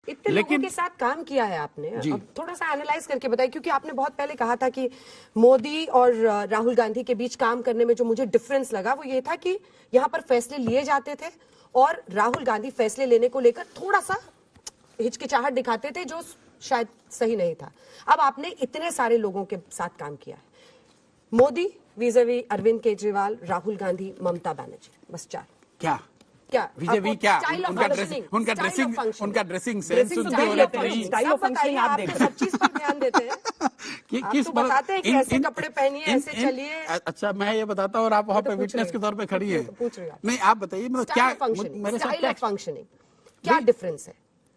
इतने लोगों के साथ काम किया है आपने, अब थोड़ा सा एनालाइज करके बताइए, क्योंकि आपने बहुत पहले कहा था कि मोदी और राहुल गांधी के बीच काम करने में जो मुझे डिफरेंस लगा वो ये था कि यहाँ पर फैसले लिए जाते थे और राहुल गांधी फैसले लेने को लेकर थोड़ा सा हिचकिचाहट दिखाते थे, जो शायद सही नहीं था। अब आपने इतने सारे लोगों के साथ काम किया है, मोदी vis-a-vis अरविंद केजरीवाल, राहुल गांधी, ममता बनर्जी, बस चार। क्या vis-a-vis क्या उनका dressing sense, style of functioning आप देखते हैं, सब चीज पर ध्यान देते हैं कि किस तो बताते हैं कि ऐसे कपड़े पहनिए, ऐसे चलिए। अच्छा, मैं ये बताता हूँ और आप वहाँ पे विटनेस के तौर पे खड़ी है। पूछ रही हूँ नहीं, आप बताइए, मतलब क्या स्टाइल ऑफ फंक्शनिंग क्या डिफरेंस है?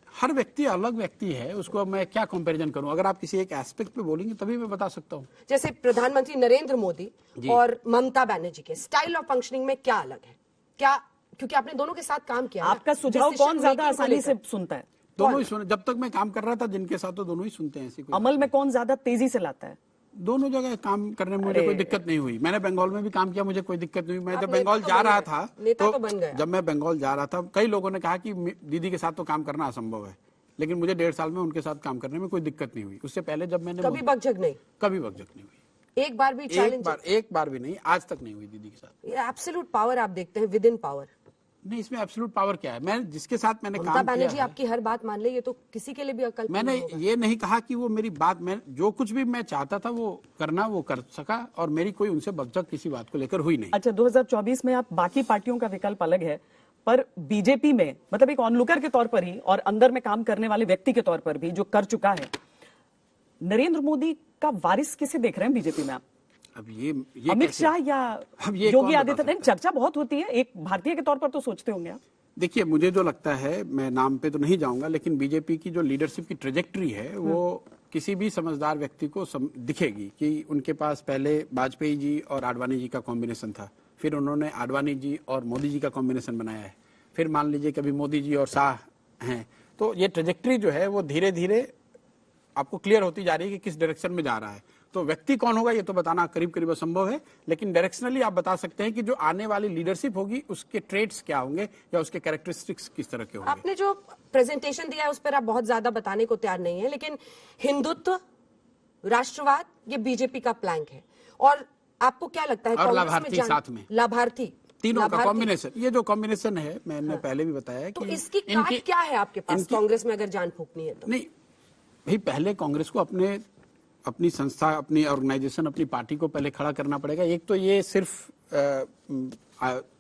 हर व्यक्ति अलग व्यक्ति है, उसको मैं क्या कंपैरिजन करूं? अगर आप किसी एक एस्पेक्ट पे बोलेंगे तभी मैं बता सकता हूं। जैसे प्रधानमंत्री नरेंद्र मोदी और ममता बनर्जी के स्टाइल ऑफ फंक्शनिंग में क्या अलग है? क्या, क्योंकि आपने दोनों के साथ काम किया, आपका सुझाव कौन ज्यादा आसानी से सुनता है? दोनों ही सुने। जब तक मैं काम कर रहा था जिनके साथ, तो दोनों ही सुनते हैं। ऐसी अमल में कौन ज्यादा तेजी से लाता है? दोनों जगह काम करने में मुझे कोई दिक्कत नहीं हुई। मैंने बंगाल में भी काम किया, मुझे कोई दिक्कत नहीं हुई। मैं जब बंगाल जा रहा था तो जब मैं बंगाल जा रहा था, कई लोगों ने कहा कि दीदी के साथ तो काम करना असंभव है, लेकिन मुझे 1.5 साल में उनके साथ काम करने में कोई दिक्कत नहीं हुई। उससे पहले जब मैंने कभी बकझक नहीं, कभी बकझक नहीं हुई, एक बार भी चैलेंज, एक बार भी नहीं, आज तक नहीं हुई दीदी के साथ। ये एब्सोल्यूट पावर आप देखते हैं, विद इन पावर। नहीं, इसमें एब्सोल्यूट पावर क्या है? मैं जिसके साथ मैंने काम ममता किया बनर्जी आपकी हर बात मान ले, ये तो किसी के लिए भी अकल्पनीय मैंने होगा। ये नहीं कहा कि वो मेरी बात, मैं जो कुछ भी मैं चाहता था वो करना, वो कर सका, और मेरी कोई उनसे बकझक किसी बात को लेकर हुई नहीं। अच्छा, 2024 में आप, बाकी पार्टियों का विकल्प अलग है, पर बीजेपी में, मतलब एक ऑनलुकर के तौर पर ही और अंदर में काम करने वाले व्यक्ति के तौर पर भी जो कर चुका है, नरेंद्र मोदी का वारिस किसे देख रहे हैं बीजेपी में आप? अब ये अमित शाह या योगी आदित्यनाथ? चर्चा बहुत होती है, एक भारतीय के तौर पर तो सोचते होंगे आप। देखिए, मुझे जो लगता है, मैं नाम पे तो नहीं जाऊंगा, लेकिन बीजेपी की जो लीडरशिप की ट्रेजेक्टरी है वो किसी भी समझदार व्यक्ति को दिखेगी कि उनके पास पहले वाजपेयी जी और आडवाणी जी का कॉम्बिनेशन था, फिर उन्होंने आडवाणी जी और मोदी जी का कॉम्बिनेशन बनाया है, फिर मान लीजिए कभी मोदी जी और शाह हैं, तो ये ट्रेजेक्टरी जो है वो धीरे धीरे आपको क्लियर होती जा रही है कि किस डायरेक्शन में जा रहा है। तो व्यक्ति कौन होगा ये तो बताना करीब करीब असंभव है, लेकिन डायरेक्शनली आप बता सकते हैं कि जो आने वाली लीडरशिप होगी उसके ट्रेट्स क्या होंगे या उसके कैरेक्टरिस्टिक्स किस तरह के होंगे। आपने जो प्रेजेंटेशन दिया है उस पर आप बहुत ज्यादा बताने को तैयार नहीं है, लेकिन हिंदुत्व, राष्ट्रवाद, ये बीजेपी का प्लैंक है, और आपको क्या लगता है और लाभार्थी साथ में, लाभार्थी, तीनों का कॉम्बिनेशन, ये जो कॉम्बिनेशन है मैंने पहले भी बताया तो कि इसकी काट क्या है आपके पास कांग्रेस में अगर जान फूकनी है तो? नहीं भाई, पहले कांग्रेस को अपनी संस्था, अपनी ऑर्गेनाइजेशन, अपनी पार्टी को पहले खड़ा करना पड़ेगा। एक तो ये सिर्फ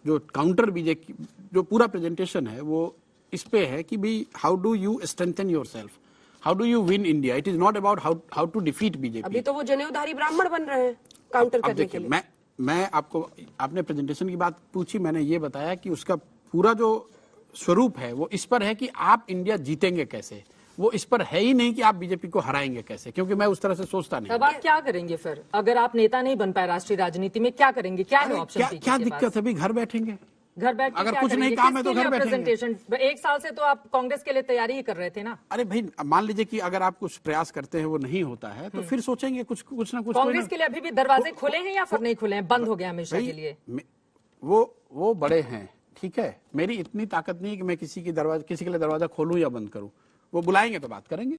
जो काउंटर बीजेपी, जो पूरा प्रेजेंटेशन है वो इस पे है कि भाई how do you strengthen yourself, how do you win India, it is not about how to defeat BJP. अभी तो वो जनेऊधारी ब्राह्मण बन रहे हैं काउंटर करने के लिए। मैं आपको, आपने प्रेजेंटेशन की बात पूछी, मैंने ये बताया कि उसका पूरा जो स्वरूप है वो इस पर है कि आप इंडिया जीतेंगे कैसे, वो इस पर है ही नहीं कि आप बीजेपी को हराएंगे कैसे, क्योंकि मैं उस तरह से सोचता नहीं। अब आप क्या करेंगे फिर, अगर आप नेता नहीं बन पाए राष्ट्रीय राजनीति में, क्या करेंगे? क्या है ऑप्शन? क्या दिक्कत है? घर बैठेंगे, घर बैठ, अगर कुछ नहीं काम है तो घर बैठेंगे। प्रेजेंटेशन 1 साल से तो आप कांग्रेस के लिए तैयारी ही कर रहे थे ना। अरे भाई, मान लीजिए कि अगर आप कुछ प्रयास करते हैं वो नहीं होता है तो फिर सोचेंगे कुछ ना कुछ। कांग्रेस के लिए अभी भी दरवाजे खुले हैं या फिर नहीं खुले हैं, बंद हो गया हमेशा के लिए? वो बड़े हैं, ठीक है, मेरी इतनी ताकत नहीं कि मैं किसी के लिए दरवाजा खोलूं या बंद करूं। वो बुलाएंगे तो बात करेंगे।